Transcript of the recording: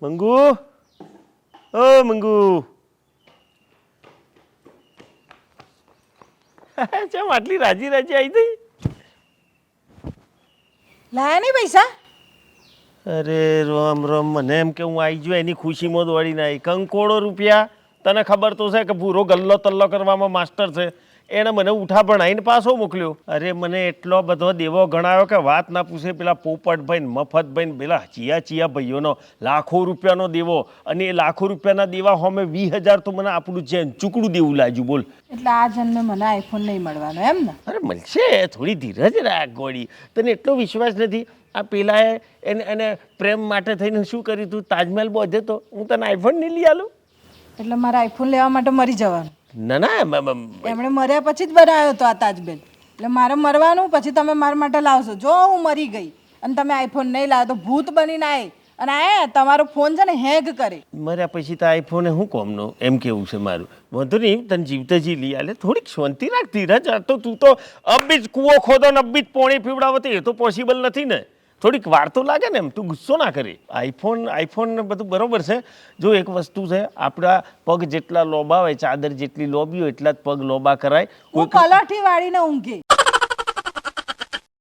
મંગુ, ઓ મંગુ, ચમ આટલી રાજી રાજી આવી થઈ? લાયા નહીં પૈસા? અરે રામ રામ, મને એમ કે હું આવી ગયો એની ખુશીમાં દોડીને આવી. કંકોડો રૂપિયા, તને ખબર તો છે કે પૂરો ગલ્લો તલ્લો કરવામાં માસ્ટર છે. એણે મને ઉઠા ભણાવીને પાછો મોકલ્યો. અરે મને એટલો બધો દેવો ગણાયો કે વાત ના પૂછે. પેલા પોપટભાઈ મફતભાઈ પેલા ચિયા ભાઈઓનો લાખો રૂપિયાનો દેવો, અને એ લાખો રૂપિયાના દેવા હોમે 20,000 તો મને આપણું છે ચૂકડું દેવું લાગ્યું. બોલ. એટલે આ જન્મે મને આઈફોન નહીં મળવાનો એમ ને? અરે મળશે, થોડી ધીરજ રાખ ગોળી. તને એટલો વિશ્વાસ નથી? આ પેલાએ એને પ્રેમ માટે થઈને શું કર્યું તું? તાજમહેલ બોધે તો હું તને આઈફોન નહીં લઈ આલું? એટલે મારે આઈફોન લેવા માટે મરી જવાનું? ના ના, એમણે મર્યા પછી જ બનાવ્યો તો આ તાજમહેલ. એટલે મારે મરવાનું, પછી તમે મારા માટે લાવશો. જો હું મરી ગઈ અને તમે આઈફોન નહીં લાવો તો ભૂત બનીને આવે અને આ તમારો ફોન છે ને હેંગ કરે. મર્યા પછી તો આઈફોન શું કોમનો એમ કેવું છે મારું. વાંધો નહીં, તને જીવતજી લઈ આલે. થોડીક શાંતિ રાખ, ધીરજ. તો તું તો અબીજ કૂવો ખોદો ને અબીજ પોણી પીવડાવો તો એ તો પોસિબલ નથી ને. થોડીક વાર તો લાગે ને. એમ તું ગુસ્સો ના કરે. આઈફોન ને બધું બરોબર છે. જો એક વસ્તુ છે, આપણા પગ જેટલા લોબા હોય, ચાદર જેટલી લોબી હોય એટલા જ પગ લોબા કરાય. હું પલાઠી વાળીને ઊંઘી.